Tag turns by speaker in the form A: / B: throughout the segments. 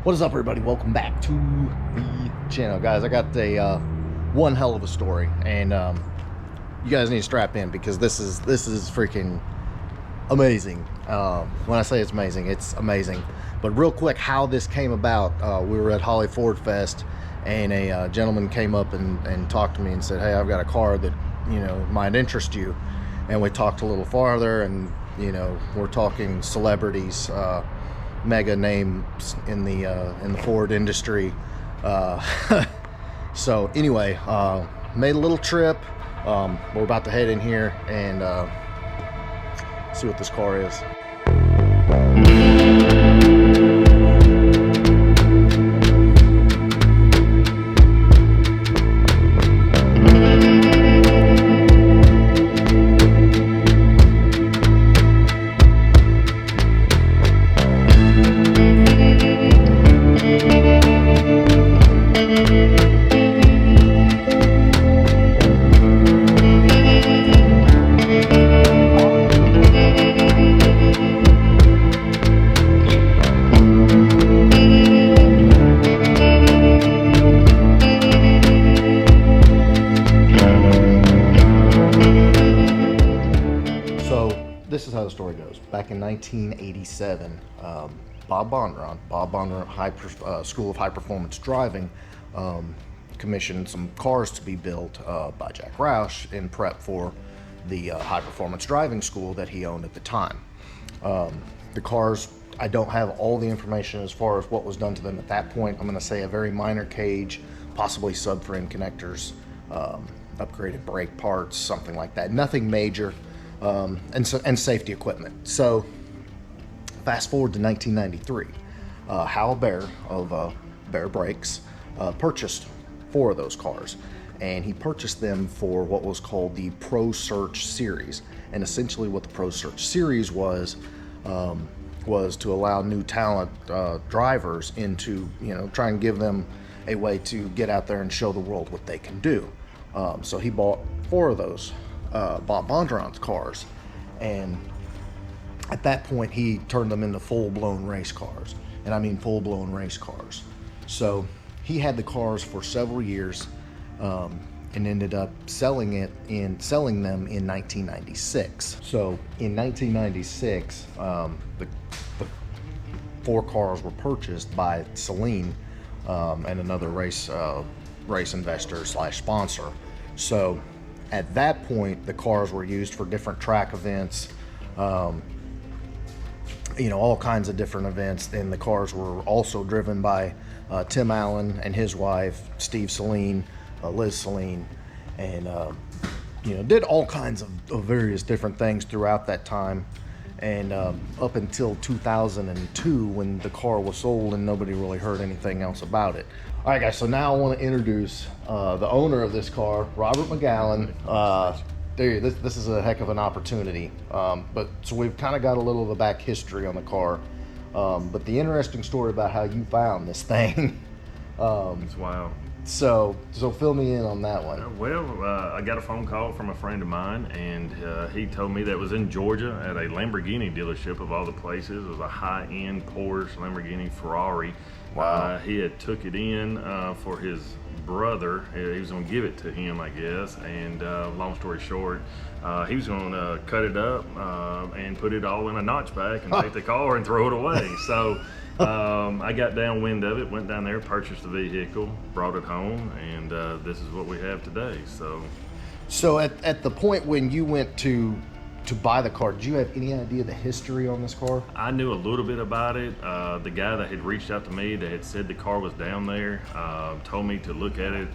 A: What is up, everybody? Welcome back to the channel, guys. I got a one hell of a story, and you guys need to strap in because this is freaking amazing. When I say it's amazing. But real quick, how this came about: we were at Holly Ford Fest, and a gentleman came up and talked to me and said, "Hey, I've got a car that might interest you." And we talked a little farther, and we're talking celebrities. Mega names in the Ford industry. So anyway, made a little trip. We're about to head in here and see what this car is. This is how the story goes. Back in 1987, Bob Bondurant, School of High Performance Driving, commissioned some cars to be built by Jack Roush in prep for the high performance driving school that he owned at the time. The cars, I don't have all the information as far as what was done to them at that point. I'm going to say a very minor cage, possibly subframe connectors, upgraded brake parts, something like that. Nothing major. And safety equipment. So fast forward to 1993, Hal Baer of Baer Brakes purchased 4 of those cars, and he purchased them for what was called the Pro Search Series. And essentially what the Pro Search Series was to allow new talent drivers into, try and give them a way to get out there and show the world what they can do. So he bought 4 of those Bob Bondurant's cars, and at that point he turned them into full-blown race cars, and I mean full-blown race cars. So he had the cars for several years, and ended up selling them in 1996. So in 1996, the 4 cars were purchased by Celine and another race investor / sponsor. So at that point, the cars were used for different track events, all kinds of different events. And the cars were also driven by Tim Allen and his wife, Steve Celine, Liz Celine, and did all kinds of various different things throughout that time. And up until 2002, when the car was sold and nobody really heard anything else about it. All right, guys, so now I want to introduce the owner of this car, Robert McGowan. Dude, this is a heck of an opportunity. So we've kind of got a little of a back history on the car. But the interesting story about how you found this thing.
B: It's wild.
A: So fill me in on that one.
B: Well, I got a phone call from a friend of mine, and he told me that it was in Georgia at a Lamborghini dealership of all the places. It was a high-end Porsche Lamborghini Ferrari.
A: Wow.
B: He had took it in for his brother. He was going to give it to him, I guess. And long story short, he was going to cut it up and put it all in a notchback and take the car and throw it away. So I got downwind of it, went down there, purchased the vehicle, brought it home, and this is what we have today.
A: So at the point when you went to buy the car, did you have any idea the history on this car?
B: I knew a little bit about it. The guy that had reached out to me that had said the car was down there told me to look at it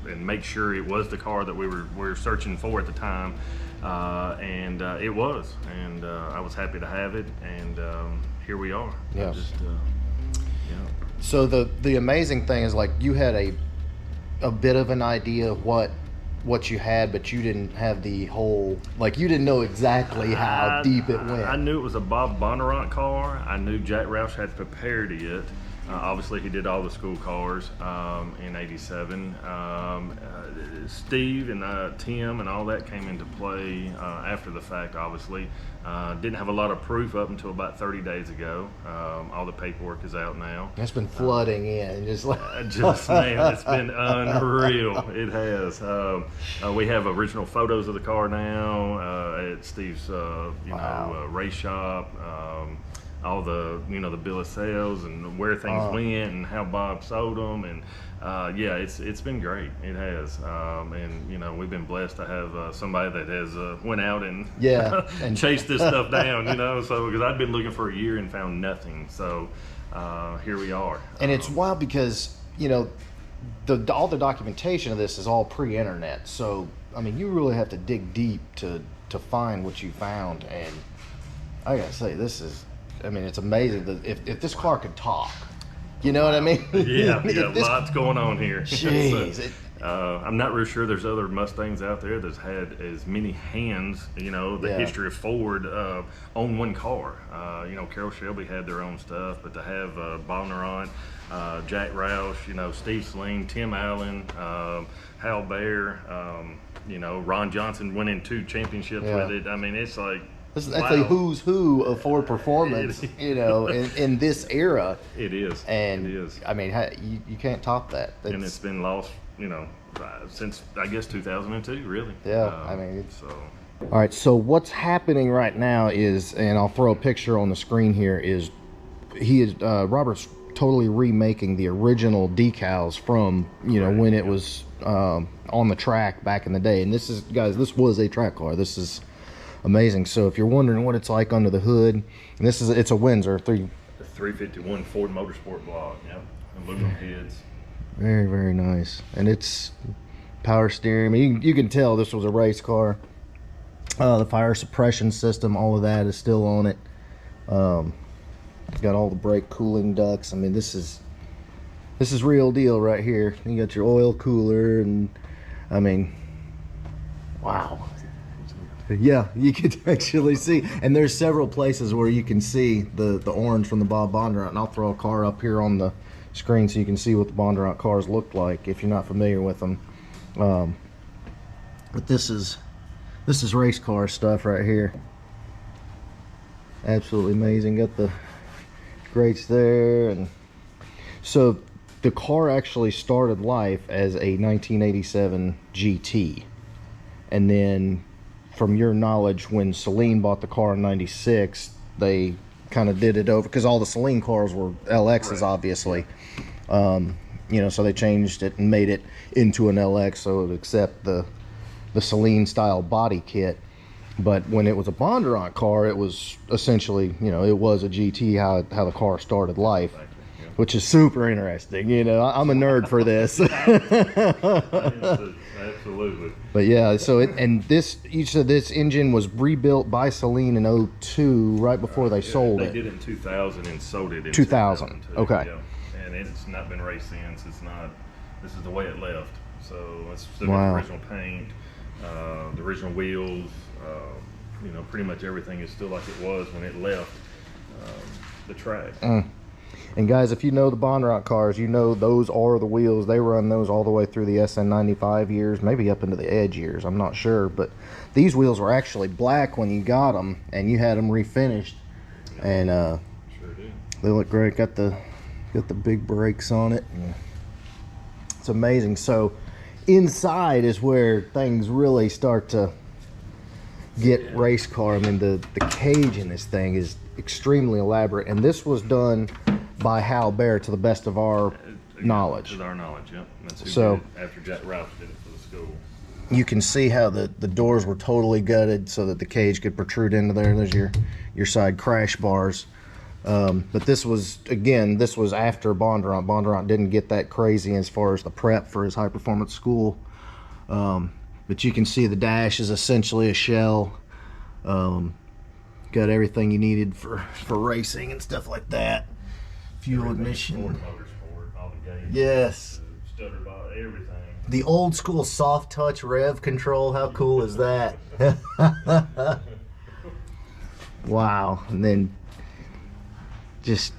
B: and make sure it was the car that we were searching for at the time, and it was, and I was happy to have it, and here we are.
A: Yeah.
B: So
A: the amazing thing is, like, you had a bit of an idea of what you had, but you didn't have the whole, like, you didn't know exactly how deep it went.
B: I knew it was a Bob Bondurant car. I knew Jack Roush had prepared it. Obviously, he did all the school cars in '87. Steve and Tim and all that came into play after the fact, obviously. Didn't have a lot of proof up until about 30 days ago. All the paperwork is out now.
A: It's been flooding in.
B: Man, it's been unreal. It has. We have original photos of the car now at Steve's race shop. All the the bill of sales and where things went and how Bob sold them, and it's been great. It has, and we've been blessed to have somebody that has went out and and chased this stuff down. So because I'd been looking for a year and found nothing, so here we are.
A: And it's wild because all the documentation of this is all pre-internet, so I mean you really have to dig deep to find what you found, and I gotta say it's amazing that if this car could talk, you know what I mean?
B: Yeah, lots going on here.
A: Jeez.
B: I'm not real sure there's other Mustangs out there that's had as many hands, the history of Ford on one car. Carroll Shelby had their own stuff, but to have Bonnarant, Jack Roush, Steve Sling, Tim Allen, Hal Baer, Ron Johnson winning 2 championships with it. I mean, it's like,
A: that's a who's who of Ford performance, in this era.
B: It is.
A: And
B: it is.
A: I mean, you can't top that.
B: And it's been lost, since I guess 2002, really.
A: Yeah, All right, so what's happening right now is, and I'll throw a picture on the screen here, is Robert's totally remaking the original decals from, when it was on the track back in the day. And this was a track car. This is amazing. So if you're wondering what it's like under the hood, and it's a Windsor
B: 351 Ford Motorsport block. Yep, aluminum heads.
A: Very, very nice. And it's power steering. I mean, you can tell this was a race car. The fire suppression system, all of that is still on it. Got all the brake cooling ducts. I mean, this is real deal right here. You got your oil cooler, and I mean, wow. Yeah, you could actually see, and there's several places where you can see the orange from the Bob Bondurant, and I'll throw a car up here on the screen so you can see what the Bondurant cars look like if you're not familiar with them. But this is race car stuff right here. Absolutely amazing. Got the grates there, and so the car actually started life as a 1987 GT, and then, from your knowledge, when Celine bought the car in '96, they kind of did it over, because all the Celine cars were LXs, obviously. So they changed it and made it into an LX so it would accept the Celine style body kit. But when it was a Bondurant car, it was essentially, it was a GT, how the car started life, which is super interesting. I'm a nerd for this.
B: Absolutely.
A: But yeah, so you said this engine was rebuilt by Celine in '02, right before they sold it.
B: They did it in 2000 and sold it in
A: 2000. Okay.
B: Yeah. And it's not been raced since. This is the way it left. So it's the original paint, the original wheels, pretty much everything is still like it was when it left the track.
A: And guys, if you know the Bondurant cars, those are the wheels. They run those all the way through the SN95 years, maybe up into the Edge years. I'm not sure, but these wheels were actually black when you got them, and you had them refinished, and
B: sure do.
A: They look great. Got the big brakes on it. It's amazing. So inside is where things really start to get race car. I mean, the cage in this thing is extremely elaborate, and this was done by Hal Baer, to the best of our knowledge.
B: To our knowledge, yep. That's who
A: So
B: did it after Jack Roush did it for the school.
A: You can see how the doors were totally gutted so that the cage could protrude into there. There's your side crash bars. But this was after Bondurant. Bondurant didn't get that crazy as far as the prep for his high performance school. But you can see the dash is essentially a shell. Got everything you needed for racing and stuff like that. Fuel ignition.
B: Ford Motorsport, all the gauges.
A: Yes.
B: Stutter bar, everything.
A: The old school soft touch rev control. How cool is that? Wow. And then just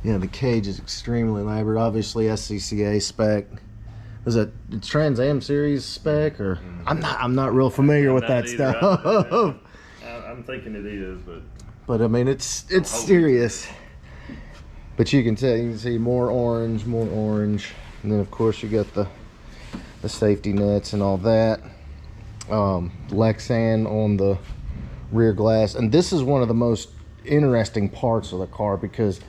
A: Yeah, the cage is extremely elaborate. Obviously, SCCA spec. Is it Trans Am series spec or? I'm not real familiar with that stuff.
B: I'm thinking it is,
A: but I mean it's serious. But you can tell, you can see more orange, and then of course you got the safety nets and all that. Lexan on the rear glass, and this is one of the most interesting parts of the car because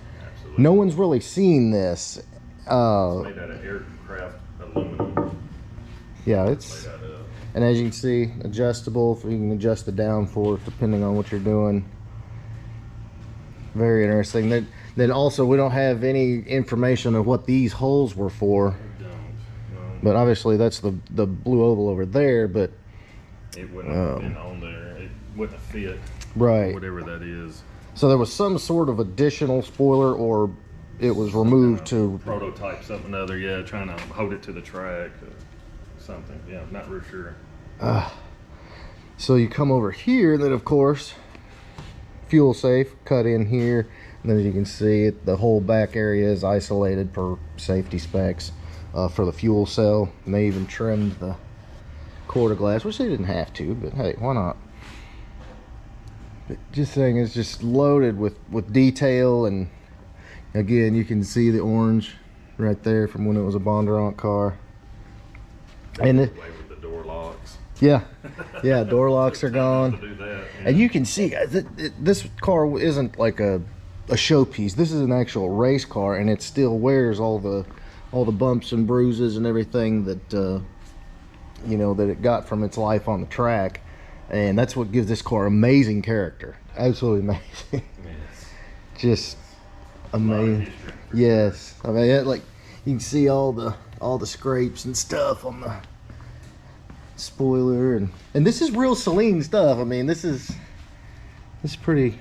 A: no one's really seen this.
B: it's made out of aircraft aluminum.
A: Yeah, it's, and as you can see, adjustable. You can adjust the downforce depending on what you're doing. Very interesting. Then also we don't have any information of what these holes were for. But obviously that's the blue oval over there, but
B: it wouldn't have been on there. It wouldn't have fit.
A: Right.
B: Whatever that is.
A: So there was some sort of additional spoiler, or it was removed to
B: prototype something or other. Yeah, trying to hold it to the track or something. Yeah, I'm not real sure.
A: So you come over here, then of course fuel safe cut in here, and then as you can see it, the whole back area is isolated per safety specs for the fuel cell, and they even trimmed the quarter glass, which they didn't have to, but hey, why not? But just saying, it's just loaded with detail, and again you can see the orange right there from when it was a Bondurant car. And
B: with the door locks.
A: Yeah, door locks are gone.
B: To do that, yeah.
A: And you can see, guys, this car isn't like a showpiece. This is an actual race car, and it still wears all the bumps and bruises and everything that you know, that it got from its life on the track. And that's what gives this car amazing character. Absolutely amazing.
B: Yes.
A: Just amazing. Yes, I mean, like, you can see all the scrapes and stuff on the spoiler, and this is real Celine stuff. I mean, this is pretty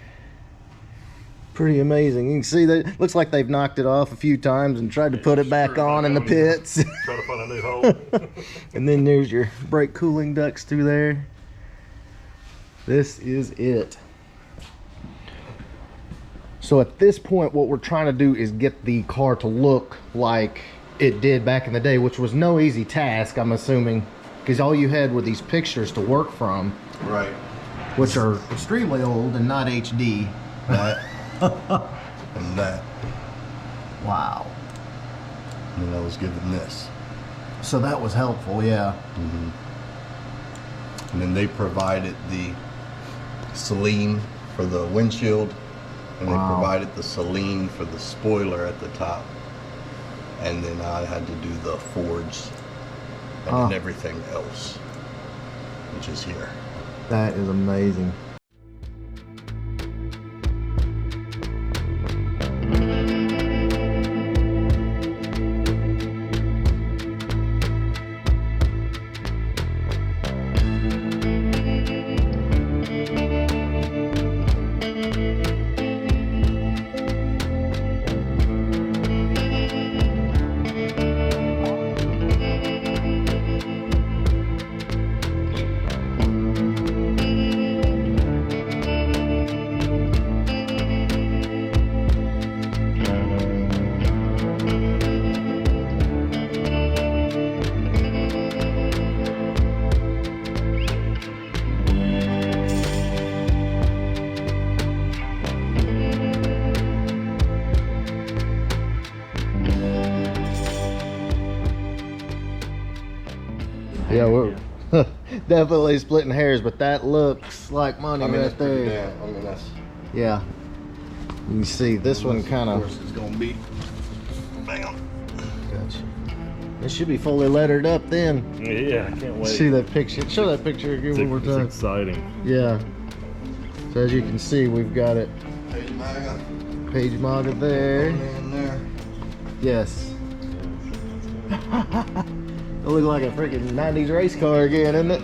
A: amazing. You can see that it looks like they've knocked it off a few times and tried to put it back on in the pits.
B: Try to find a new hole.
A: And then there's your brake cooling ducts through there. This is it. So at this point, what we're trying to do is get the car to look like it did back in the day, which was no easy task, I'm assuming, because all you had were these pictures to work from.
C: Right.
A: Which are extremely old and not HD.
C: That and that.
A: Wow.
C: And then I was given this.
A: So that was helpful, yeah.
C: And then they provided the Celine for the windshield, and they provided the Celine for the spoiler at the top. And then I had to do the forge and then everything else, which is here.
A: That is amazing. Yeah, we're definitely splitting hairs, but that looks like money right there.
C: I mean, that's,
A: yeah. You can see this one kind of.
C: it's gonna be. Bam.
A: Gotcha. It should be fully lettered up then.
B: Yeah, I can't wait.
A: See that picture? Show that picture again one more
B: It's
A: time.
B: exciting.
A: Yeah. So as you can see, we've got it.
C: Page Maga.
A: Page Maga there.
C: In there.
A: Yes. It looks like a freaking 90s race car again, isn't it?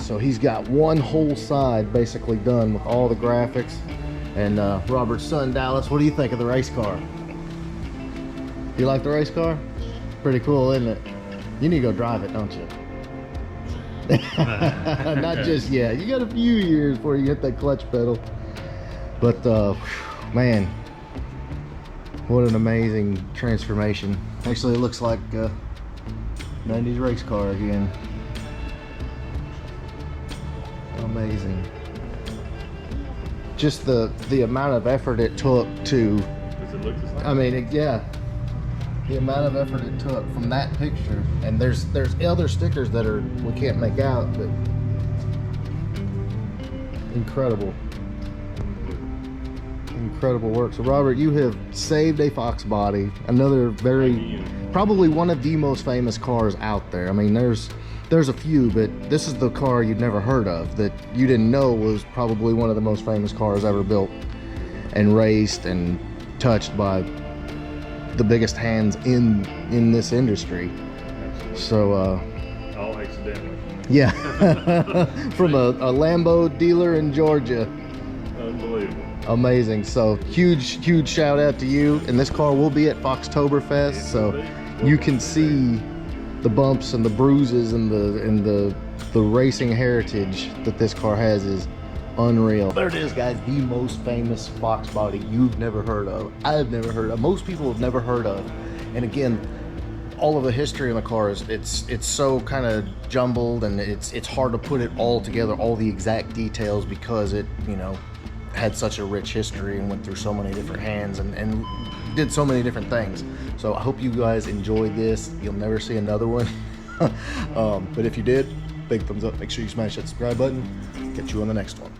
A: So he's got one whole side basically done with all the graphics. And Robert's son, Dallas, what do you think of the race car? You like the race car? Pretty cool, isn't it? You need to go drive it, don't you? Not just yet. You got a few years before you hit that clutch pedal. But man, what an amazing transformation. Actually, it looks like 90s race car again. Amazing. Just the amount of effort it took to,
B: Does it look the same?
A: I mean, yeah, the amount of effort it took from that picture. And there's other stickers that we can't make out, but incredible work. So Robert, you have saved a Fox body, another probably one of the most famous cars out there. I mean, there's a few, but this is the car you'd never heard of, that you didn't know was probably one of the most famous cars ever built and raced and touched by the biggest hands in this industry.
B: Absolutely.
A: So
B: All accidentally.
A: yeah. From a Lambo dealer in Georgia.
B: Unbelievable.
A: Amazing. So huge shout out to you. And this car will be at Foxtoberfest, so you can see the bumps and the bruises and the racing heritage that this car has is unreal. There it is, guys, the most famous Fox body you've never heard of. I've never heard of. Most people have never heard of. And again, all of the history in the car is it's so kind of jumbled, and it's hard to put it all together, all the exact details, because it, you know, had such a rich history and went through so many different hands and did so many different things. So I hope you guys enjoyed this. You'll never see another one. But if you did, big thumbs up. Make sure you smash that subscribe button. Catch you on the next one.